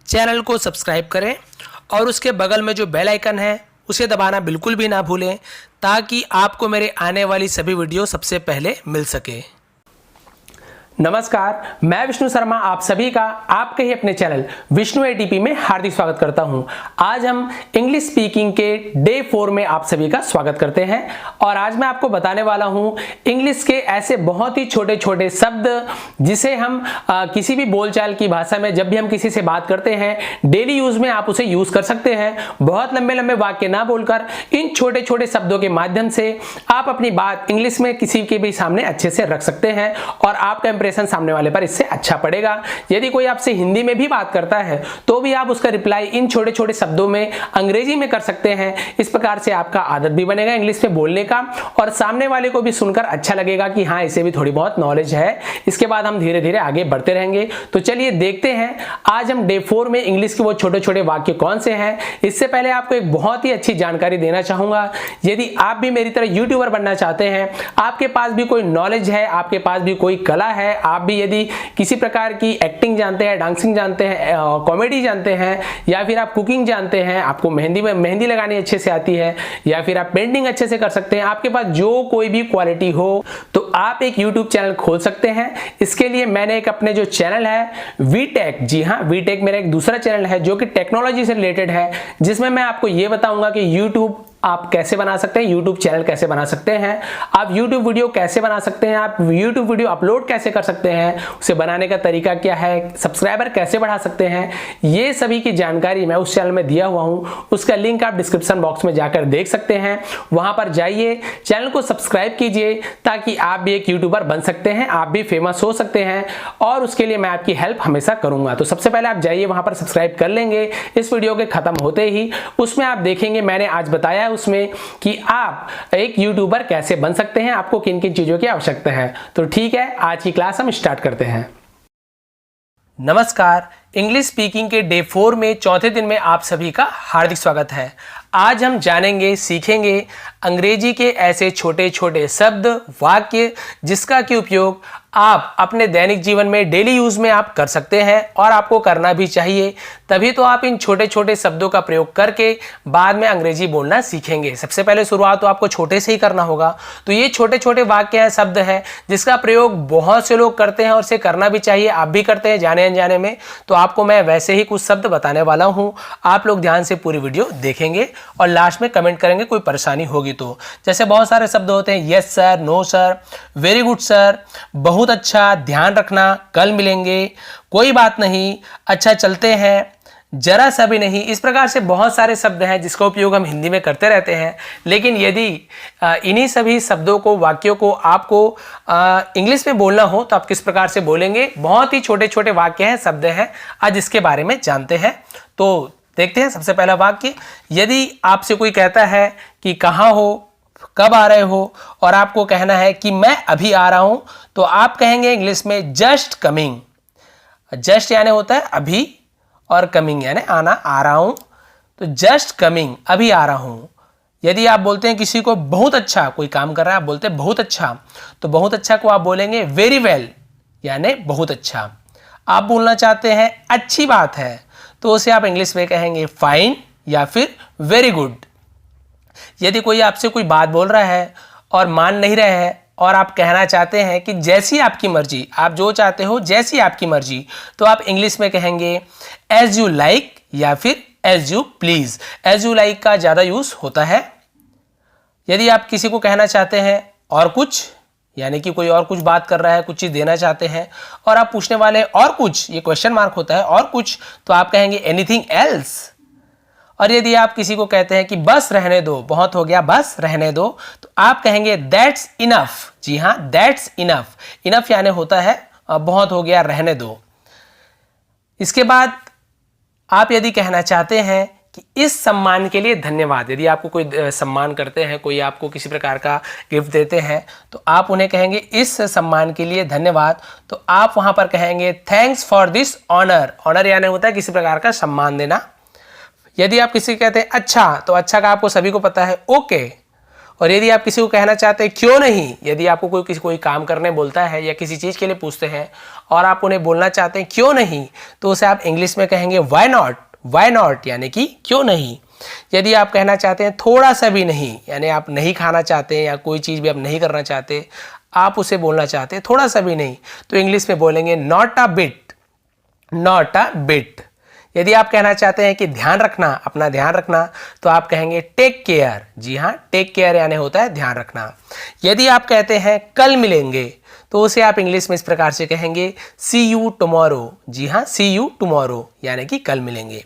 Channel को subscribe करें और उसके बगल में जो बेल आइकन है उसे दबाना बिल्कुल भी ना भूलें ताकि आपको मेरे आने वाली सभी वीडियो सबसे पहले मिल सके। नमस्कार, मैं विष्णु शर्मा आप सभी का आपके ही अपने चैनल विष्णु एटीपी में हार्दिक स्वागत करता हूं। आज हम इंग्लिश स्पीकिंग के डे 4 में आप सभी का स्वागत करते हैं और आज मैं आपको बताने वाला हूं इंग्लिश के ऐसे बहुत ही छोटे छोटे शब्द जिसे हम किसी भी बोलचाल की भाषा में जब भी हम किसी से बात करते हैं डेली यूज में आप उसे यूज कर सकते हैं। बहुत लंबे लंबे वाक्य ना बोलकर इन छोटे छोटे शब्दों के माध्यम से आप अपनी बात इंग्लिश में किसी के भी सामने अच्छे से रख सकते हैं और आपका सामने वाले पर इससे अच्छा पड़ेगा। यदि कोई आपसे हिंदी में भी बात करता है तो भी आप उसका रिप्लाई इन छोटे छोटे शब्दों में अंग्रेजी में कर सकते हैं। इस प्रकार से आपका आदत भी बनेगा इंग्लिश में बोलने का और सामने वाले को भी सुनकर अच्छा लगेगा कि हाँ इसे भी थोड़ी बहुत नॉलेज है। इसके बाद हम धीरे धीरे आगे बढ़ते रहेंगे। तो चलिए देखते हैं आज हम डे 4 में इंग्लिश के वो छोटे छोटे वाक्य कौन से हैं। इससे पहले आपको एक बहुत ही अच्छी जानकारी देना चाहूंगा। यदि आप भी मेरी तरह यूट्यूबर बनना चाहते हैं, आपके पास भी कोई नॉलेज है, आपके पास भी कोई कला है, आप भी यदि किसी प्रकार की एक्टिंग जानते हैं, डांसिंग जानते हैं, कॉमेडी जानते हैं या फिर आप कुकिंग जानते हैं, आपको मेहंदी लगानी अच्छे से आती है या फिर आप पेंटिंग अच्छे से कर सकते हैं, आपके पास जो कोई भी क्वालिटी हो तो आप एक YouTube चैनल खोल सकते हैं। इसके लिए मैंने एक अपने जो चैनल है वीटेक, जी हाँ वीटेक मेरा एक दूसरा चैनल है जो कि टेक्नोलॉजी से रिलेटेड है, जिसमें मैं आपको ये बताऊंगा कि YouTube आप कैसे बना सकते हैं, YouTube चैनल कैसे बना सकते हैं, आप YouTube वीडियो कैसे बना सकते हैं, आप YouTube वीडियो अपलोड कैसे कर सकते हैं, उसे बनाने का तरीका क्या है, सब्सक्राइबर कैसे बढ़ा सकते हैं, ये सभी की जानकारी मैं उस चैनल में दिया हुआ हूं। उसका लिंक आप डिस्क्रिप्शन बॉक्स में जाकर देख सकते हैं। वहां पर जाइए, चैनल को सब्सक्राइब कीजिए ताकि आप भी एक यूट्यूबर बन सकते हैं, आप भी फेमस हो सकते हैं और उसके लिए मैं आपकी हेल्प हमेशा करूंगा। तो सबसे पहले आप जाइए वहां पर सब्सक्राइब कर लेंगे। इस वीडियो के खत्म होते ही उसमें आप देखेंगे मैंने आज बताया उसमें कि आप एक यूट्यूबर कैसे बन सकते हैं, आपको किन किन चीजों की आवश्यकता है। तो ठीक है, आज की क्लास हम स्टार्ट करते हैं। नमस्कार, इंग्लिश स्पीकिंग के डे 4 में चौथे दिन में आप सभी का हार्दिक स्वागत है। आज हम जानेंगे, सीखेंगे अंग्रेजी के ऐसे छोटे छोटे शब्द, वाक्य जिसका कि उपयोग आप अपने दैनिक जीवन में डेली यूज में आप कर सकते हैं और आपको करना भी चाहिए। तभी तो आप इन छोटे छोटे शब्दों का प्रयोग करके बाद में अंग्रेजी बोलना सीखेंगे। सबसे पहले शुरुआत तो आपको छोटे से ही करना होगा। तो ये छोटे छोटे वाक्य हैं, शब्द हैं जिसका प्रयोग बहुत से लोग करते हैं और इसे करना भी चाहिए, आप भी करते हैं जाने अनजाने में। तो आपको मैं वैसे ही कुछ शब्द बताने वाला हूं, आप लोग ध्यान से पूरी वीडियो देखेंगे और लास्ट में कमेंट करेंगे कोई परेशानी होगी तो। जैसे बहुत सारे शब्द होते हैं, yes sir, no sir, very good sir, बहुत अच्छा, ध्यान रखना, कल मिलेंगे, कोई बात नहीं, अच्छा चलते हैं, जरा सा भी नहीं। इस प्रकार से बहुत सारे शब्द हैं जिसका उपयोग हम हिंदी में करते रहते हैं। लेकिन यदि इन्हीं सभी शब्दों को, वाक्यों को आपको इंग्लिश में बोलना हो तो आप किस प्रकार से बोलेंगे। बहुत ही छोटे छोटे वाक्य हैं, शब्द हैं, आज इसके बारे में जानते हैं। तो देखते हैं सबसे पहला वाक्य। यदि आपसे कोई कहता है कि कहाँ हो, कब आ रहे हो और आपको कहना है कि मैं अभी आ रहा हूं, तो आप कहेंगे इंग्लिश में जस्ट कमिंग। जस्ट यानी होता है अभी और कमिंग यानी आना, आ रहा हूं। तो जस्ट कमिंग, अभी आ रहा हूं। यदि आप बोलते हैं किसी को बहुत अच्छा, कोई काम कर रहा है, आप बोलते हैं बहुत अच्छा, तो बहुत अच्छा को आप बोलेंगे वेरी वेल यानी बहुत अच्छा। आप बोलना चाहते हैं अच्छी बात है, तो उसे आप इंग्लिश में कहेंगे फाइन या फिर वेरी गुड। यदि कोई आपसे कोई बात बोल रहा है और मान नहीं रहे हैं और आप कहना चाहते हैं कि जैसी आपकी मर्जी, आप जो चाहते हो जैसी आपकी मर्जी, तो आप इंग्लिश में कहेंगे एज यू लाइक या फिर as you please. As you like का ज़्यादा यूज होता है। यदि आप किसी को कहना चाहते हैं और कुछ, यानी कि कोई और कुछ बात कर रहा है, कुछ चीज़ देना चाहते हैं और आप पूछने वाले और कुछ, ये क्वेश्चन मार्क होता है और कुछ, तो आप कहेंगे एनीथिंग एल्स। और यदि आप किसी को कहते हैं कि बस रहने दो, बहुत हो गया, बस रहने दो, तो आप कहेंगे दैट्स इनफ। जी हाँ, दैट्स इनफ। इनफ यानी होता है बहुत हो गया, रहने दो। इसके बाद आप यदि कहना चाहते हैं कि इस सम्मान के लिए धन्यवाद, यदि आपको कोई सम्मान करते हैं, कोई आपको किसी प्रकार का गिफ्ट देते हैं, तो आप उन्हें कहेंगे इस सम्मान के लिए धन्यवाद। तो आप वहां पर कहेंगे thanks for this honour. Honour यानी होता है किसी प्रकार का सम्मान देना। यदि आप किसी को कहते हैं अच्छा, तो अच्छा का आपको सभी को पता है ओके। और यदि आप किसी को कहना चाहते हैं क्यों नहीं, यदि आपको कोई काम करने बोलता है या किसी चीज़ के लिए पूछते हैं और आप उन्हें बोलना चाहते हैं क्यों नहीं, तो उसे आप इंग्लिश में कहेंगे वाई नॉट, वाई नॉट यानी कि क्यों नहीं। यदि आप कहना चाहते हैं थोड़ा सा भी नहीं, यानी आप नहीं खाना चाहते हैं या कोई चीज़ भी आप नहीं करना चाहते, आप उसे बोलना चाहते हैं थोड़ा सा भी नहीं, तो इंग्लिश में बोलेंगे not a bit, not a bit. यदि आप कहना चाहते हैं कि ध्यान रखना, अपना ध्यान रखना, तो आप कहेंगे टेक केयर। जी हाँ, टेक केयर यानी होता है ध्यान रखना। यदि आप कहते हैं कल मिलेंगे, तो उसे आप इंग्लिश में इस प्रकार से कहेंगे सी यू टुमारो। जी हाँ, सी यू टुमारो यानी कि कल मिलेंगे।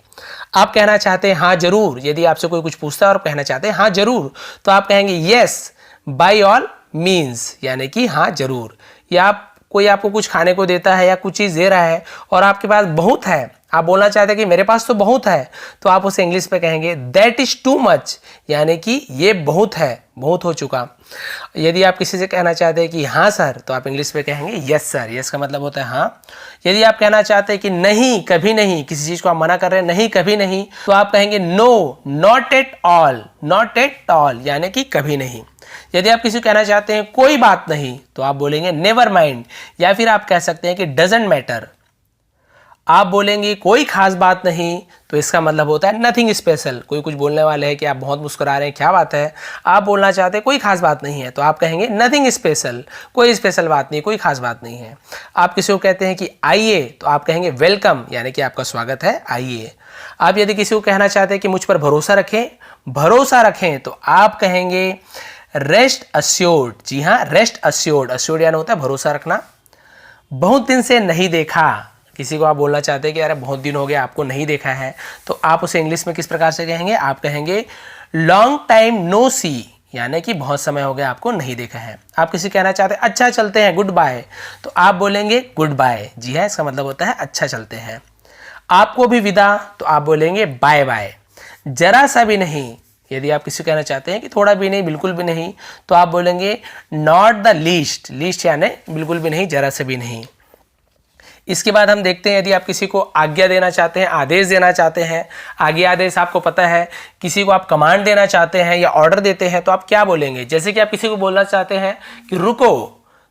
आप कहना चाहते हैं हाँ जरूर, यदि आपसे कोई कुछ पूछता है और कहना चाहते हैं हाँ जरूर, तो आप कहेंगे यस बाय ऑल मीन्स यानी कि हाँ जरूर। या आप कोई आपको कुछ खाने को देता है या कुछ चीज़ दे रहा है और आपके पास बहुत है, आप बोलना चाहते हैं कि मेरे पास तो बहुत है, तो आप उसे इंग्लिश में कहेंगे दैट इज टू मच यानी कि ये बहुत है, बहुत हो चुका। यदि आप किसी से कहना चाहते हैं कि हाँ सर, तो आप इंग्लिश में कहेंगे यस सर। यस का मतलब होता है हाँ। यदि आप कहना चाहते हैं कि नहीं कभी नहीं, किसी चीज़ को आप मना कर रहे हैं नहीं कभी नहीं, तो आप कहेंगे no not at all, not at all यानी कि कभी नहीं। यदि आप किसी को कहना चाहते हैं कोई बात नहीं, तो आप बोलेंगे नेवर माइंड, या फिर आप कह सकते हैं कि डजंट मैटर। आप बोलेंगे कोई खास बात नहीं, तो इसका मतलब होता है नथिंग स्पेशल। कोई कुछ बोलने वाले हैं कि आप बहुत मुस्कुरा रहे हैं, क्या बात है, आप बोलना चाहते हैं कोई खास बात नहीं है, तो आप कहेंगे नथिंग स्पेशल, कोई स्पेशल बात नहीं, कोई खास बात नहीं है। आप किसी को कहते हैं कि आइए, तो आप कहेंगे वेलकम यानी कि आपका स्वागत है, आइए। आप यदि किसी को कहना चाहते हैं कि मुझ पर भरोसा रखें, भरोसा रखें, तो आप कहेंगे रेस्ट अस्योर्ड। जी हाँ, रेस्ट अस्योर्ड, अस्योर्ड यानी होता है भरोसा रखना। बहुत दिन से नहीं देखा, किसी को आप बोलना चाहते हैं कि अरे बहुत दिन हो गया आपको नहीं देखा है, तो आप उसे इंग्लिश में किस प्रकार से कहेंगे, आप कहेंगे लॉन्ग टाइम नो सी यानी कि बहुत समय हो गया आपको नहीं देखा है। आप किसी कहना चाहते हैं अच्छा चलते हैं गुड बाय, तो आप बोलेंगे गुड बाय। जी हाँ, इसका मतलब होता है अच्छा चलते हैं। आपको भी विदा, तो आप बोलेंगे बाय बाय। जरा सा भी नहीं, यदि आप किसी को कहना चाहते हैं कि थोड़ा भी नहीं, बिल्कुल भी नहीं, तो आप बोलेंगे नॉट द लीस्ट, लीस्ट यानी बिल्कुल भी नहीं, जरा से भी नहीं। इसके बाद हम देखते हैं यदि आप किसी को आज्ञा देना चाहते हैं, आदेश देना चाहते हैं। आज्ञा आदेश आपको पता है, किसी को आप कमांड देना चाहते हैं या ऑर्डर देते हैं, तो आप क्या बोलेंगे। जैसे कि आप किसी को बोलना चाहते हैं कि रुको,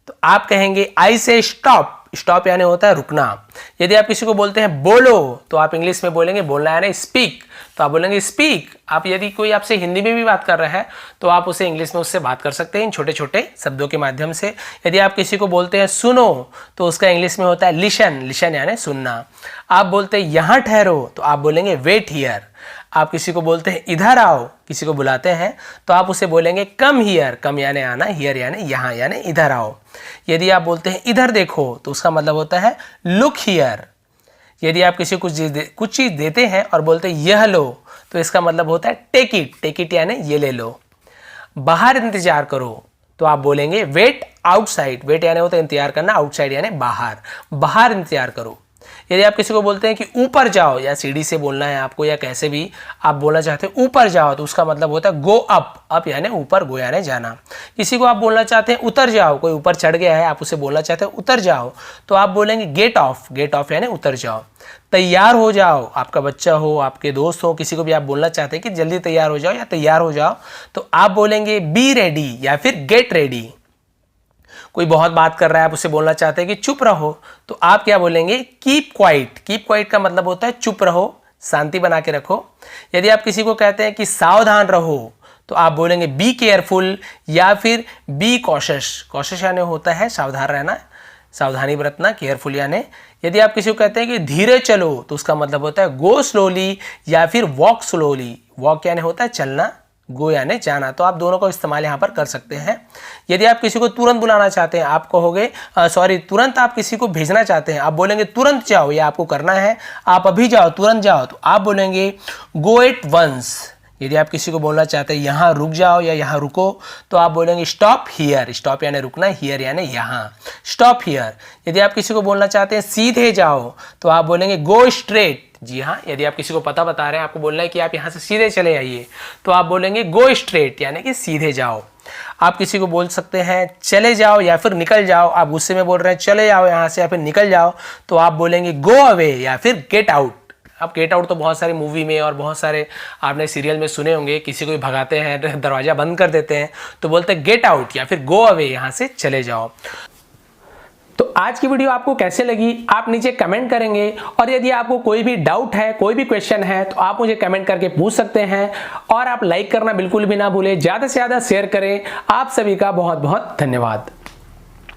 तो आप कहेंगे आई से स्टॉप, स्टॉप यानी होता है रुकना। यदि आप किसी को बोलते हैं बोलो, तो आप इंग्लिश में बोलेंगे बोलना यानी स्पीक, तो आप बोलेंगे स्पीक। आप यदि कोई आपसे हिंदी में भी बात कर रहा है, तो आप उसे इंग्लिश में उससे बात कर सकते हैं इन छोटे छोटे शब्दों के माध्यम से। यदि आप किसी को बोलते हैं सुनो, तो उसका इंग्लिश में होता है लिशन, लिशन यानी सुनना। आप बोलते हैं यहाँ ठहरो, तो आप बोलेंगे वेट हियर। आप किसी को बोलते हैं इधर आओ, किसी को बुलाते हैं, तो आप उसे बोलेंगे कम हियर, कम यानी आना, हियर यानी यहाँ यानी इधर आओ। यदि आप बोलते हैं इधर देखो, तो उसका मतलब होता है लुक हियर। यदि आप किसी को कुछ चीज़ देते हैं और बोलते हैं यह लो, तो इसका मतलब होता है टेक इट, टेक इट यानी ये ले लो। बाहर इंतजार करो, तो आप बोलेंगे वेट आउटसाइड, वेट यानी होता है इंतजार करना, आउटसाइड यानी बाहर, बाहर इंतजार करो। यदि आप किसी को बोलते हैं कि ऊपर जाओ, या सीढ़ी से बोलना है आपको या कैसे भी आप बोलना चाहते हैं ऊपर जाओ, तो उसका मतलब होता है गो अप, अप यानी ऊपर, गो यानी जाना। किसी को आप बोलना चाहते हैं उतर जाओ, कोई ऊपर चढ़ गया है, आप उसे बोलना चाहते हैं उतर जाओ, तो आप बोलेंगे गेट ऑफ, गेट ऑफ यानी उतर जाओ। तैयार हो जाओ, आपका बच्चा हो, आपके दोस्त हो, किसी को भी आप बोलना चाहते हैं कि जल्दी तैयार हो जाओ या तैयार हो जाओ, तो आप बोलेंगे बी रेडी या फिर गेट रेडी। कोई बहुत बात कर रहा है, आप उसे बोलना चाहते हैं कि चुप रहो, तो आप क्या बोलेंगे कीप क्वाइट। कीप क्वाइट का मतलब होता है चुप रहो, शांति बना के रखो। यदि आप किसी को कहते हैं कि सावधान रहो, तो आप बोलेंगे बी केयरफुल या फिर बी कॉशस। कॉशस यानी होता है सावधान रहना, सावधानी बरतना, केयरफुल यानी। यदि आप किसी को कहते हैं कि धीरे चलो, तो उसका मतलब होता है गो स्लोली या फिर वॉक स्लोली। वॉक यानी होता है चलना, गो यानी जाना, तो आप दोनों का इस्तेमाल यहाँ पर कर सकते हैं। यदि आप किसी को तुरंत बुलाना चाहते हैं, आप कहोगे तुरंत आप किसी को भेजना चाहते हैं, आप बोलेंगे तुरंत जाओ, या आपको करना है आप अभी जाओ, तुरंत जाओ, तो आप बोलेंगे गो एट वंस। यदि आप किसी को बोलना चाहते हैं यहाँ रुक जाओ या यहाँ रुको, तो आप बोलेंगे स्टॉप हियर। स्टॉप यानी रुकना, हियर यानी यहाँ, स्टॉप हियर। यदि आप किसी को बोलना चाहते हैं सीधे जाओ, तो आप बोलेंगे गो स्ट्रेट। जी हाँ, यदि आप किसी को पता बता रहे हैं, आपको बोलना है कि आप यहाँ से सीधे चले आइए, तो आप बोलेंगे गो स्ट्रेट यानी कि सीधे जाओ। आप किसी को बोल सकते हैं चले जाओ या फिर निकल जाओ, आप गुस्से में बोल रहे हैं चले जाओ यहाँ से या फिर निकल जाओ, तो आप बोलेंगे गो अवे या फिर गेट आउट। अब गेट आउट तो बहुत सारी मूवी में और बहुत सारे आपने सीरियल में सुने होंगे, किसी को भी भगाते हैं, दरवाज़ा बंद कर देते हैं तो बोलते हैं गेट आउट या फिर गो अवे, यहाँ से चले जाओ। तो आज की वीडियो आपको कैसे लगी आप नीचे कमेंट करेंगे, और यदि आपको कोई भी डाउट है, कोई भी क्वेश्चन है तो आप मुझे कमेंट करके पूछ सकते हैं। और आप लाइक करना बिल्कुल भी ना भूलें, ज़्यादा से ज़्यादा शेयर करें। आप सभी का बहुत बहुत धन्यवाद।